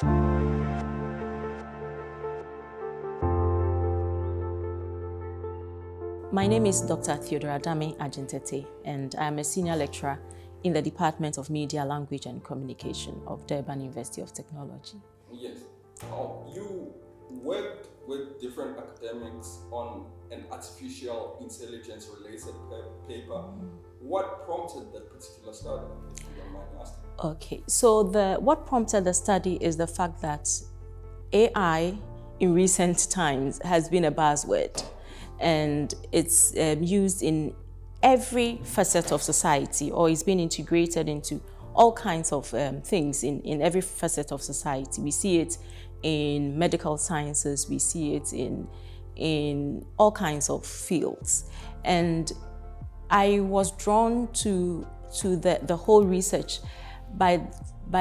My name is Dr. Theodora Dame Adjin-Tettey, and I am a senior lecturer in the Department of Media, Language and Communication of Durban University of Technology. Yes. You worked with different academics on an artificial intelligence related paper. What prompted that particular study, if you don't mind asking? Okay, so what prompted the study is the fact that AI in recent times has been a buzzword, and it's used in every facet of society, or it's been integrated into all kinds of things in every facet of society. We see it in medical sciences, we see it in all kinds of fields. And I was drawn to the whole research by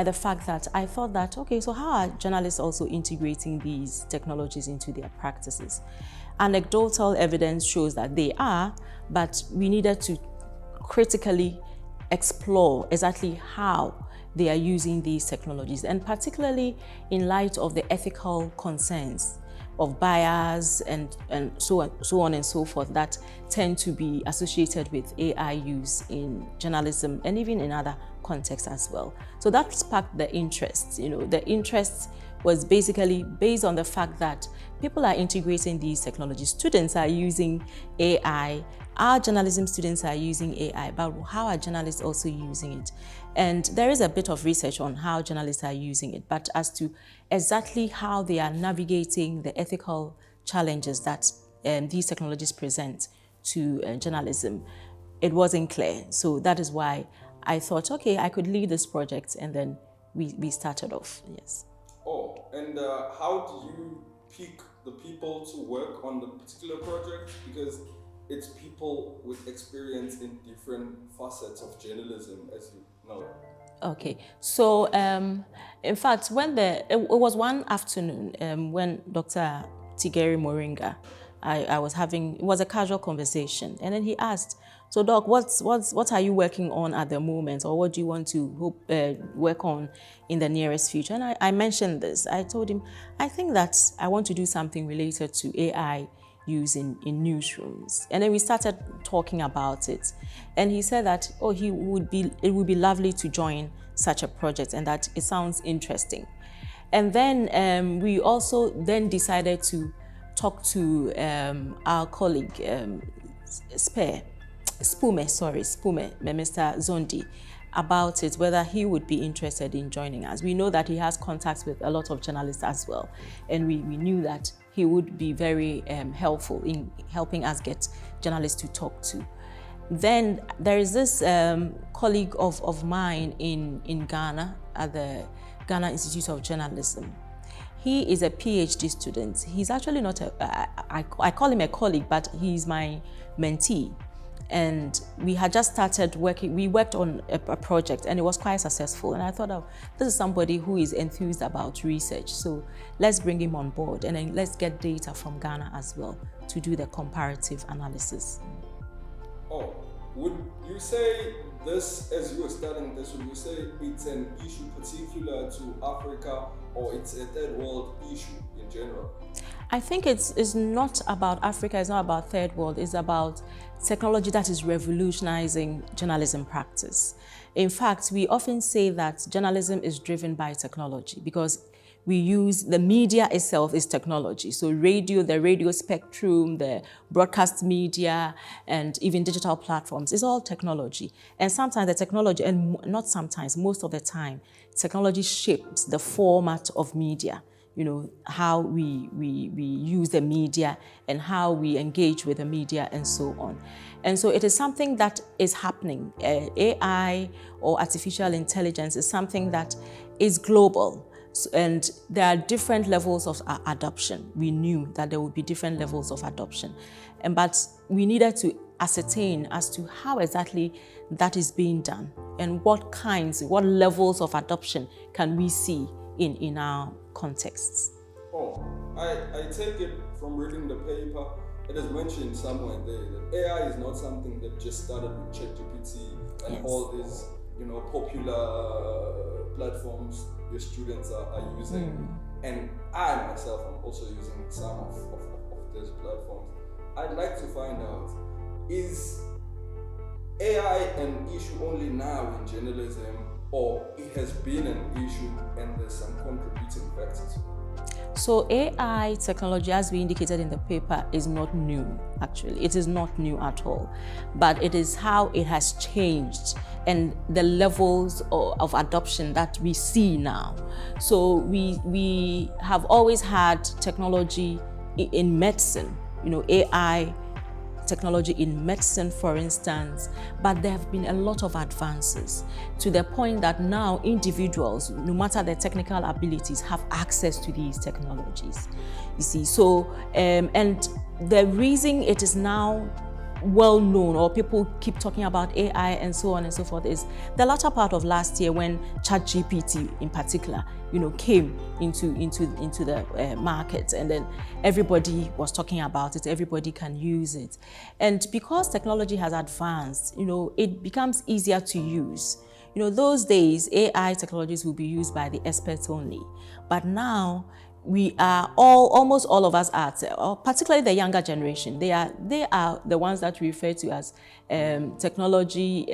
the fact that I thought that, okay, so how are journalists also integrating these technologies into their practices? Anecdotal evidence shows that they are, but we needed to critically explore exactly how they are using these technologies, and particularly in light of the ethical concerns of bias and so on and so forth that tend to be associated with AI use in journalism and even in other contexts as well. So that sparked the interest. The interest was basically based on the fact that people are integrating these technologies. Students are using AI. Our journalism students are using AI, but how are journalists also using it? And there is a bit of research on how journalists are using it, but as to exactly how they are navigating the ethical challenges that these technologies present to journalism, it wasn't clear. So that is why I thought, okay, I could lead this project, and then we started off, yes. Oh, and how do you pick the people to work on the particular project? Because it's people with experience in different facets of journalism, as you know. Okay, so in fact, it was one afternoon when Dr. Tigeri Moringa, I was having, it was a casual conversation, and then he asked, so Doc, what are you working on at the moment, or what do you want to work on in the nearest future? And I mentioned this. I told him, I think that I want to do something related to AI use in newsrooms. And then we started talking about it. And he said that, oh, it would be lovely to join such a project, and that it sounds interesting. And then we also then decided to talk to our colleague, Spume, Mr. Zondi, about it, whether he would be interested in joining us. We know that he has contacts with a lot of journalists as well, and we knew that he would be very helpful in helping us get journalists to talk to. Then there is this colleague of mine in Ghana at the Ghana Institute of Journalism. He is a PhD student. He's actually not I call him a colleague, but he's my mentee. And we had just started working, we worked on a project, and it was quite successful. And I thought, oh, this is somebody who is enthused about research. So let's bring him on board, and then let's get data from Ghana as well to do the comparative analysis. Oh, would you say this, as you were studying this, would you say it's an issue particular to Africa, or it's a third world issue in general? I think it's not about Africa, it's not about third world, it's about technology that is revolutionizing journalism practice. In fact, we often say that journalism is driven by technology because we use, the media itself is technology. So radio, the radio spectrum, the broadcast media, and even digital platforms is all technology. And sometimes the technology, and not sometimes, most of the time, technology shapes the format of media. How we use the media and how we engage with the media and so on. And so it is something that is happening. AI or artificial intelligence is something that is global. And there are different levels of adoption. We knew that there would be different levels of adoption. But we needed to ascertain as to how exactly that is being done and what levels of adoption can we see in our contexts. Oh, I take it from reading the paper, it is mentioned somewhere there that AI is not something that just started with ChatGPT and all these, popular platforms your students are using, and I myself am also using some of those platforms. I'd like to find out, is AI an issue only now in journalism, or it has been an issue and there's some contributing factors? So AI technology, as we indicated in the paper, is not new, actually. It is not new at all, but it is how it has changed and the levels of adoption that we see now. So we have always had technology in medicine, AI technology in medicine, for instance, but there have been a lot of advances to the point that now individuals, no matter their technical abilities, have access to these technologies. You see, so, and the reason it is now well known, or people keep talking about AI and so on and so forth, is the latter part of last year when ChatGPT in particular, came into the market, and then everybody was talking about it, everybody can use it. And because technology has advanced, it becomes easier to use. Those days, AI technologies will be used by the experts only. But now, we are almost all of us are, particularly the younger generation, they are the ones that we refer to as technology,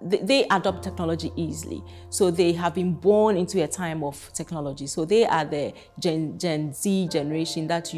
they adopt technology easily. So they have been born into a time of technology. So they are the Gen Z generation that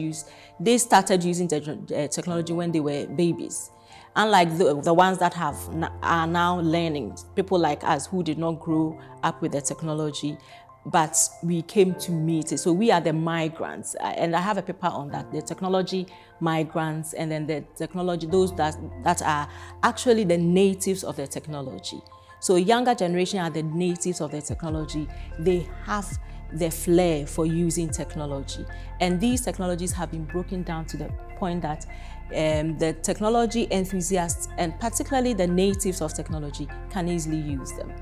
they started using technology when they were babies. Unlike the ones that are now learning, people like us who did not grow up with the technology, but we came to meet it. So we are the migrants, and I have a paper on that, the technology migrants, and then the technology, those that are actually the natives of the technology. So younger generation are the natives of the technology. They have the flair for using technology. And these technologies have been broken down to the point that the technology enthusiasts, and particularly the natives of technology, can easily use them.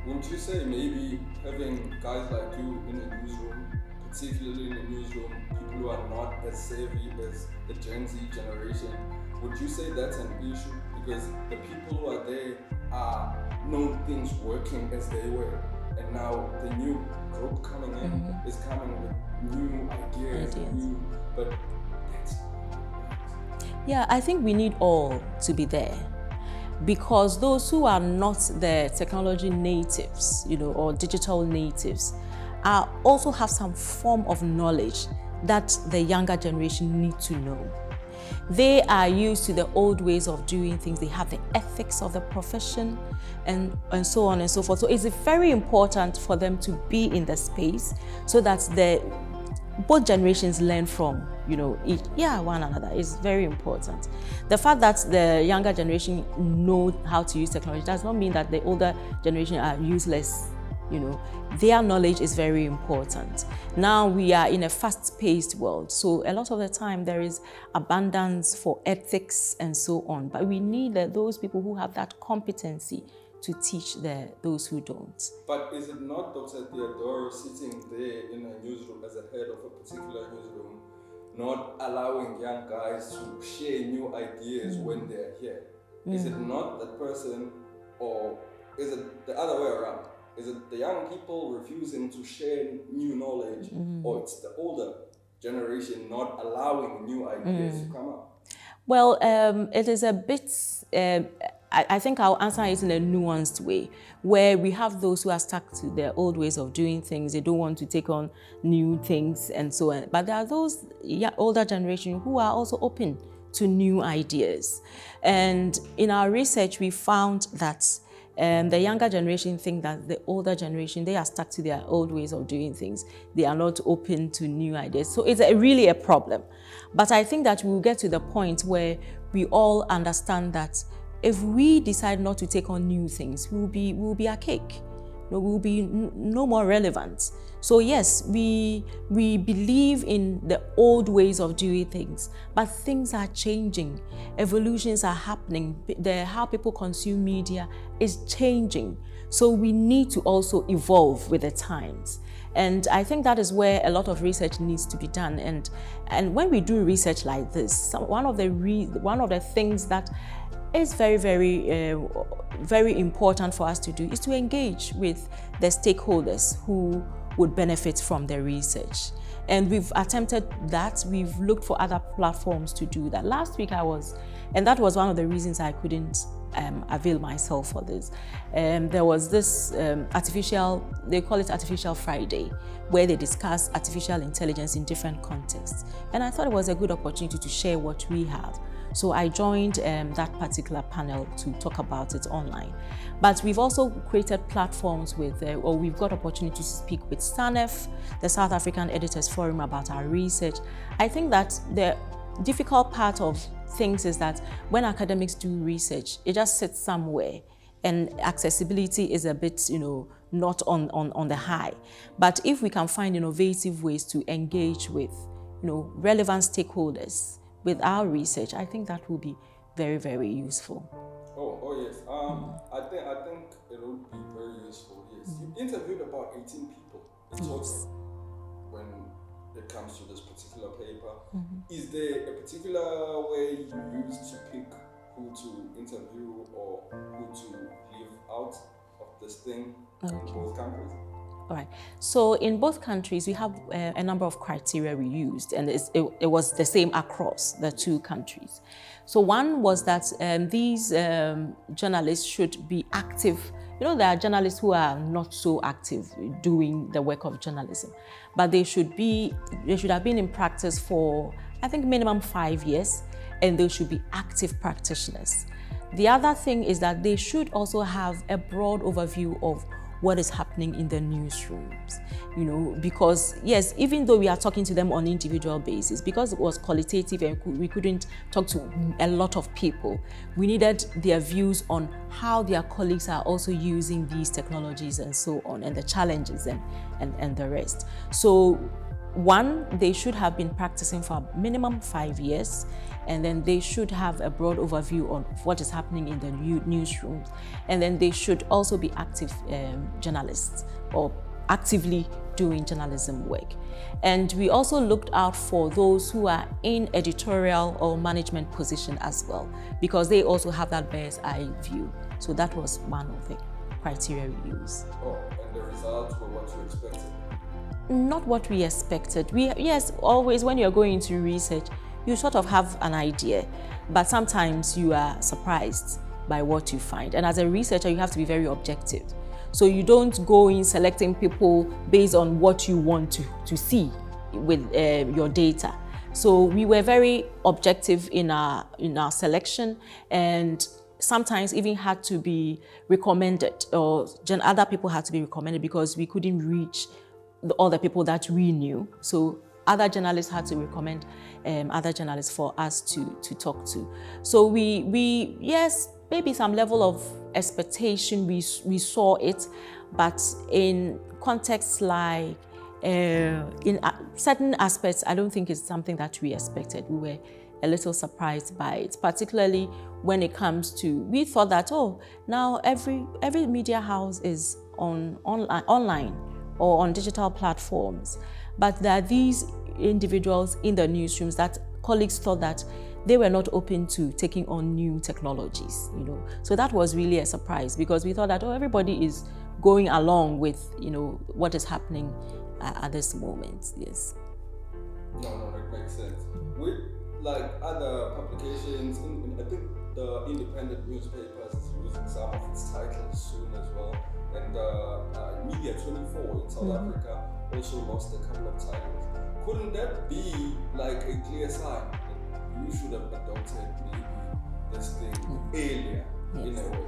Wouldn't you say maybe having guys like you in the newsroom, particularly in the newsroom, people who are not as savvy as the Gen Z generation, would you say that's an issue? Because the people who are there know things working as they were, and now the new group coming in is coming with new ideas. But that's... Yeah, I think we need all to be there. Because those who are not the technology natives, or digital natives, also have some form of knowledge that the younger generation need to know. They are used to the old ways of doing things. They have the ethics of the profession and so on and so forth. So it's very important for them to be in the space so that both generations learn from, one another. Is very important. The fact that the younger generation know how to use technology does not mean that the older generation are useless. Their knowledge is very important. Now we are in a fast-paced world, so a lot of the time there is abundance for ethics and so on. But we need those people who have that competency to teach those who don't. But is it not Dr. Theodora sitting there in a newsroom as a head of a particular newsroom, not allowing young guys to share new ideas when they're here? Is it not that person, or is it the other way around? Is it the young people refusing to share new knowledge, or it's the older generation not allowing new ideas to come up? Well, it is a bit... I think I'll answer it in a nuanced way, where we have those who are stuck to their old ways of doing things. They don't want to take on new things and so on. But there are those older generation who are also open to new ideas. And in our research, we found that the younger generation think that the older generation, they are stuck to their old ways of doing things. They are not open to new ideas. So it's really a problem. But I think that we'll get to the point where we all understand that if we decide not to take on new things, we'll be archaic. We'll be no more relevant. So yes, we believe in the old ways of doing things, but things are changing. Evolutions are happening. How people consume media is changing. So we need to also evolve with the times. And I think that is where a lot of research needs to be done. And when we do research like this, one of the things that is very important for us to do is to engage with the stakeholders who would benefit from the research. And we've attempted that. We've looked for other platforms to do that. Last week and that was one of the reasons I couldn't avail myself for this. There was this they call it Artificial Friday, where they discuss artificial intelligence in different contexts. And I thought it was a good opportunity to share what we have. So I joined that particular panel to talk about it online. But we've also created platforms or we've got opportunity to speak with SANEF, the South African Editors Forum, about our research. I think that the difficult part of things is that when academics do research, it just sits somewhere and accessibility is a bit, not on the high. But if we can find innovative ways to engage with, relevant stakeholders with our research, I think that will be very, very useful. Oh yes. I think it would be very useful. Yes. You interviewed about 18 people in total when it comes to this particular paper. Is there a particular way you used to pick who to interview or who to leave out of this thing in both countries? All right. So in both countries, we have a number of criteria we used, and it was the same across the two countries. So one was that these journalists should be active. There are journalists who are not so active doing the work of journalism, but they should have been in practice for, I think, minimum 5 years, and they should be active practitioners. The other thing is that they should also have a broad overview of what is happening in the newsrooms, because yes, even though we are talking to them on an individual basis, because it was qualitative and we couldn't talk to a lot of people, we needed their views on how their colleagues are also using these technologies and so on, and the challenges and the rest. So one, they should have been practicing for a minimum 5 years, and then they should have a broad overview on what is happening in the newsrooms. And then they should also be active journalists or actively doing journalism work. And we also looked out for those who are in editorial or management position as well, because they also have that bird's eye view. So that was one of the criteria we used. Oh, and the results were what you expected? Not what we expected. Yes, always when you're going into research, you sort of have an idea, but sometimes you are surprised by what you find. And as a researcher, you have to be very objective. So you don't go in selecting people based on what you want to see with your data. So we were very objective in our selection, and sometimes even had to be recommended, or other people had to be recommended because we couldn't reach all the people that we knew. So other journalists had to recommend other journalists for us to talk to. So we yes, maybe some level of expectation, we saw it, but in contexts like in certain aspects, I don't think it's something that we expected. We were a little surprised by it, particularly when it comes to, we thought that, now every media house is online or on digital platforms. But there are these individuals in the newsrooms that colleagues thought that they were not open to taking on new technologies, So that was really a surprise, because we thought that, everybody is going along with, what is happening at this moment. Yes. No, that makes sense. With like other publications, I think the independent newspapers is losing some of its titles soon as well. And Media 24 in South Africa also lost a couple of titles. Couldn't that be like a clear sign that you should have adopted maybe this thing earlier in a way?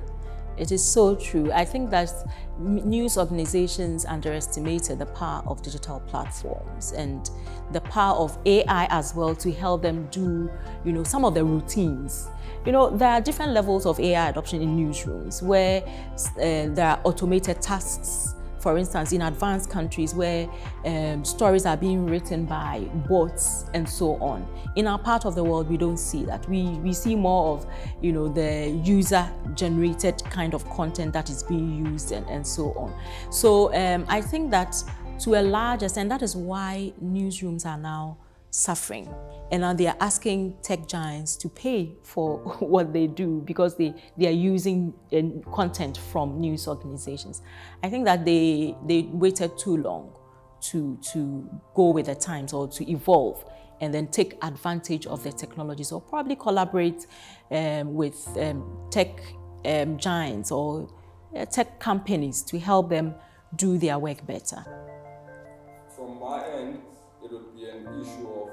It is so true. I think that news organizations underestimated the power of digital platforms and the power of AI as well to help them do, some of the routines. There are different levels of AI adoption in newsrooms where there are automated tasks. For instance, in advanced countries where stories are being written by bots and so on. In our part of the world, we don't see that. We see more of, the user-generated kind of content that is being used and so on. So I think that to a large extent, that is why newsrooms are now suffering. And now they are asking tech giants to pay for what they do because they are using content from news organizations. I think that they waited too long to go with the times or to evolve and then take advantage of the technologies, or probably collaborate with tech giants or tech companies to help them do their work better. From my end, it would be an issue of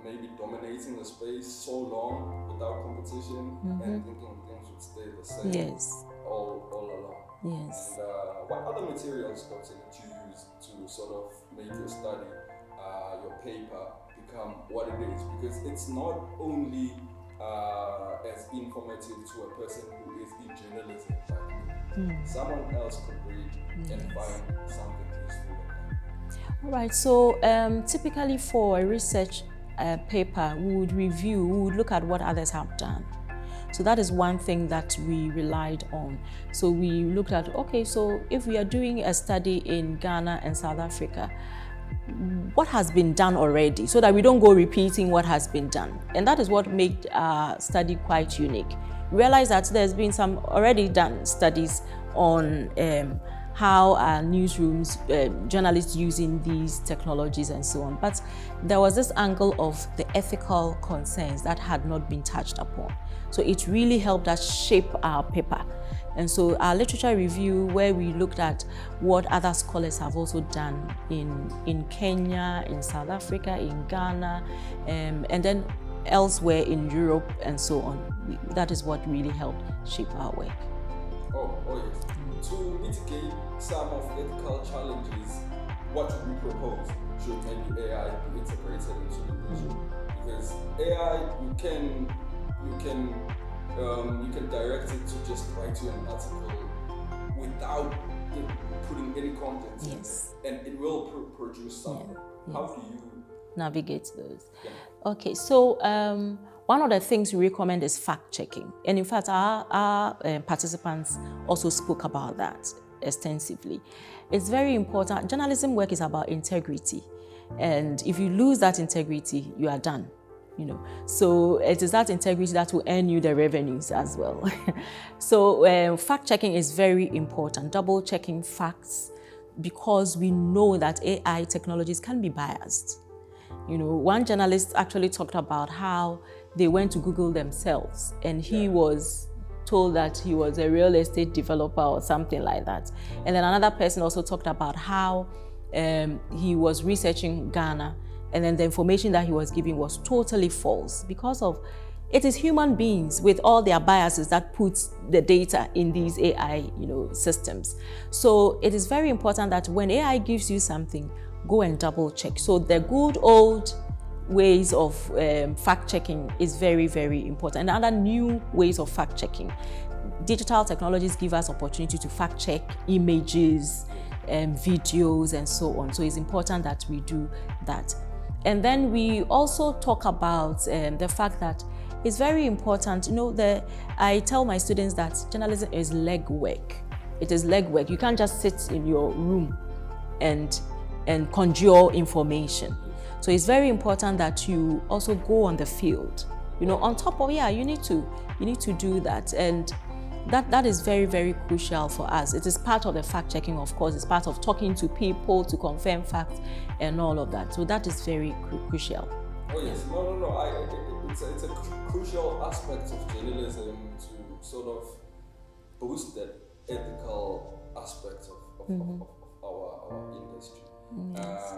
maybe dominating the space so long without competition and thinking things would stay the same. Yes. All along. Yes. And what other materials, Doctor, did you use to sort of make your study, your paper, become what it is? Because it's not only as informative to a person who is in journalism like me. Someone else could read and find something useful in that. All right, so typically for a research paper, we would look at what others have done. So that is one thing that we relied on. So we looked at, okay, so if we are doing a study in Ghana and South Africa, what has been done already, so that we don't go repeating what has been done. And that is what made our study quite unique. We realized that there's been some already done studies on how newsrooms, journalists using these technologies and so on. But there was this angle of the ethical concerns that had not been touched upon. So it really helped us shape our paper. And so our literature review, where we looked at what other scholars have also done in Kenya, in South Africa, in Ghana, and then elsewhere in Europe and so on. That is what really helped shape our work. Oh yes. To mitigate some of ethical challenges, what would we propose? Should maybe AI be integrated into the vision? Because AI, you can direct it to just write you an article without putting any content in it, and it will produce something. How do you navigate those? Yeah. Okay, so one of the things we recommend is fact-checking. And in fact, our participants also spoke about that extensively. It's very important. Journalism work is about integrity. And if you lose that integrity, you are done. So it is that integrity that will earn you the revenues as well. So fact-checking is very important, double-checking facts, because we know that AI technologies can be biased. One journalist actually talked about how they went to Google themselves, and he was told that he was a real estate developer or something like that. And then another person also talked about how he was researching Ghana, and then the information that he was giving was totally false because of it is human beings with all their biases that puts the data in these AI systems. So it is very important that when AI gives you something, go and double check. So the good old ways of fact checking is very, very important. And other new ways of fact checking. Digital technologies give us opportunity to fact check images, videos, and so on. So it's important that we do that. And then we also talk about the fact that it's very important. I tell my students that journalism is legwork. It is legwork. You can't just sit in your room and conjure information. So it's very important that you also go on the field. On top of you need to do that, and that is very, very crucial for us. It is part of the fact checking, of course. It's part of talking to people to confirm facts and all of that. So that is very crucial. Oh yes, no. It's a crucial aspect of journalism to sort of boost that ethical aspect of our industry. Yes.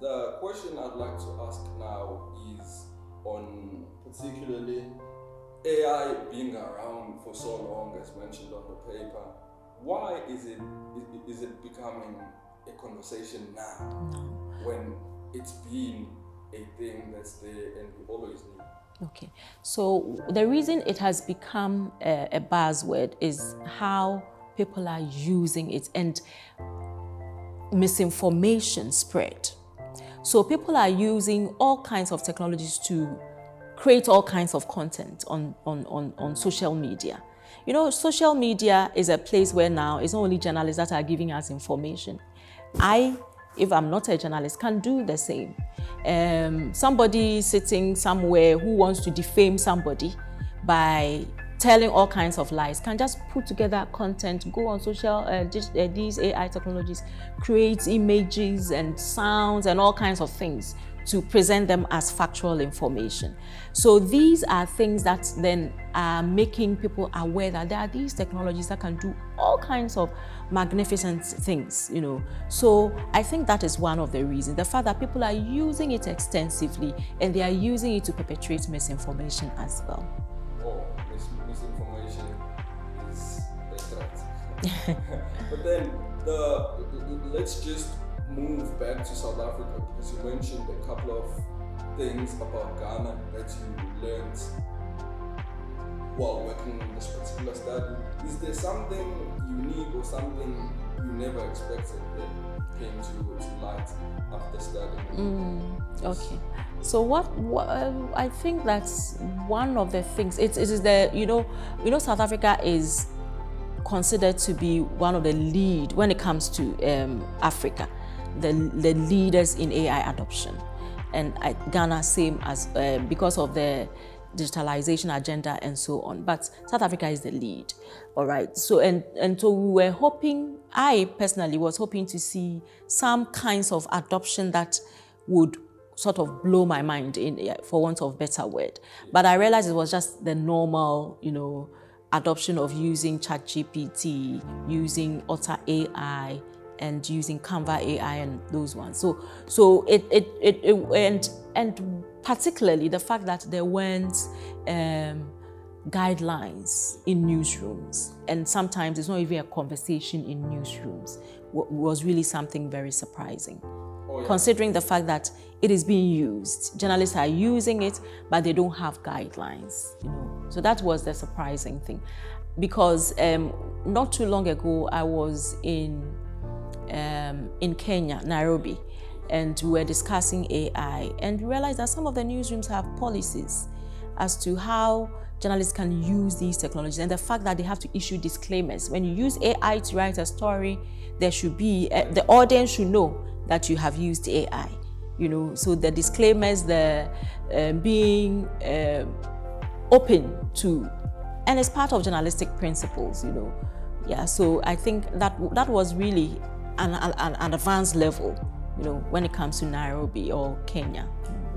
The question I'd like to ask now is on particularly AI being around for so long, as mentioned on the paper. Why is it becoming a conversation now when it's been a thing that's there and we always need? Okay, so the reason it has become a buzzword is how people are using it and misinformation spread. So people are using all kinds of technologies to create all kinds of content on social media. Social media is a place where now it's not only journalists that are giving us information. If I'm not a journalist, can do the same. somebody sitting somewhere who wants to defame somebody by telling all kinds of lies can just put together content, go on social, these AI technologies, create images and sounds and all kinds of things to present them as factual information. So these are things that then are making people aware that there are these technologies that can do all kinds of magnificent things, you know. So I think that is one of the reasons, the fact that people are using it extensively and they are using it to perpetrate misinformation as well. Oh, misinformation is a threat. But then let's just move back to South Africa, because you mentioned a couple of things about Ghana that you learned while working on this particular study. Is there something unique or something you never expected that came to light after studying? Okay. So what I think that's one of the things. It is the you know South Africa is considered to be one of the lead when it comes to Africa, the leaders in AI adoption, and Ghana same as because of the digitalization agenda and so on. But South Africa is the lead, all right. So and so we were hoping. I personally was hoping to see some kinds of adoption that would sort of blow my mind, in for want of a better word. But I realized it was just the normal, adoption of using ChatGPT, using Otter AI, and using Canva AI and those ones. So it and particularly the fact that there weren't guidelines in newsrooms, and sometimes it's not even a conversation in newsrooms, was really something very surprising. Oh, yeah. Considering the fact that it is being used, journalists are using it, but they don't have guidelines. So that was the surprising thing, because not too long ago I was in Kenya, Nairobi, and we were discussing AI, and we realized that some of the newsrooms have policies as to how journalists can use these technologies, and the fact that they have to issue disclaimers. When you use AI to write a story, there should be, the audience should know that you have used AI, so the disclaimers, the being open to, and it's part of journalistic principles, Yeah, so I think that was really an advanced level, when it comes to Nairobi or Kenya.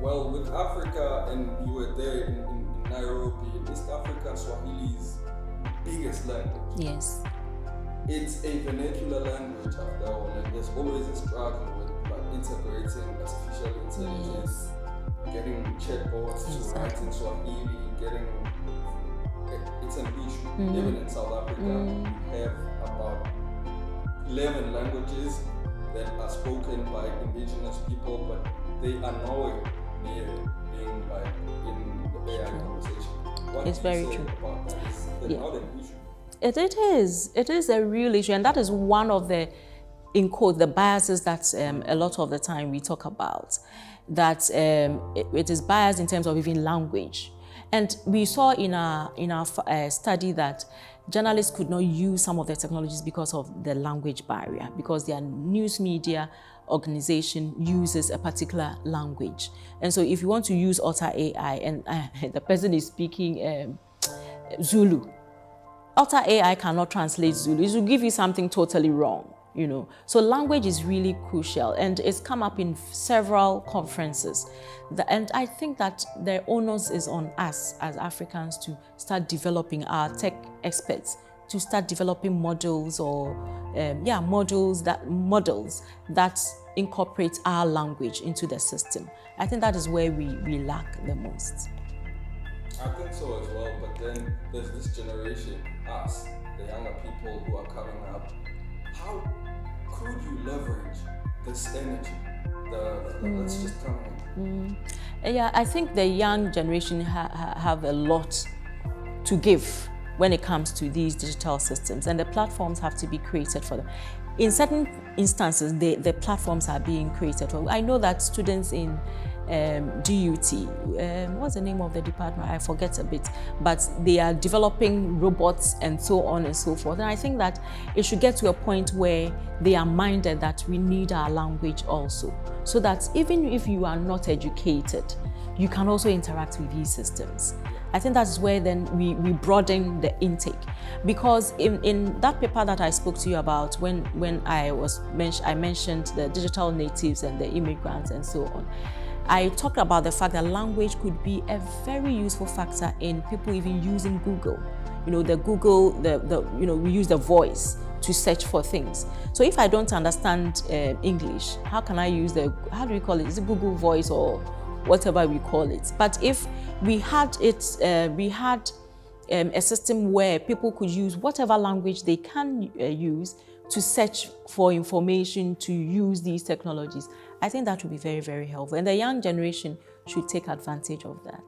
Well, with Africa, and you were there in Nairobi, in East Africa, Swahili is the biggest language. Yes. It's a vernacular language after all, and there's always a struggle with integrating artificial intelligence, getting chatbots to write in Swahili, it's an issue. Even in South Africa, we have about 11 languages that are spoken by indigenous people, but they are nowhere near being in the AI conversation. What it's very true. About that? Is not an issue? It is a real issue, and that is one of the, in quote, the biases that a lot of the time we talk about, that it is biased in terms of even language. And we saw in our study that journalists could not use some of the technologies because of the language barrier, because their news media organization uses a particular language. And so if you want to use Otter AI and the person is speaking Zulu, Otter AI cannot translate Zulu. It will give you something totally wrong, So language is really crucial, and it's come up in several conferences. And I think that the onus is on us as Africans to start developing, our tech experts, to start developing models or models that incorporate our language into the system. I think that is where we lack the most. I think so as well, but then there's this generation, us, the younger people who are coming up. How could you leverage this energy that's just coming in? Yeah, I think the young generation have a lot to give when it comes to these digital systems, and the platforms have to be created for them. In certain instances, the platforms are being created for. I know that students in DUT. What's the name of the department? I forget a bit. But they are developing robots and so on and so forth. And I think that it should get to a point where they are minded that we need our language also. So that even if you are not educated, you can also interact with these systems. I think that's where then we broaden the intake. Because in that paper that I spoke to you about when I mentioned the digital natives and the immigrants and so on, I talked about the fact that language could be a very useful factor in people even using Google. You know, we use the voice to search for things. So if I don't understand English, how do we call it? Is it Google Voice or whatever we call it? But if we had a system where people could use whatever language they can use to search for information, to use these technologies, I think that would be very, very helpful. And the young generation should take advantage of that.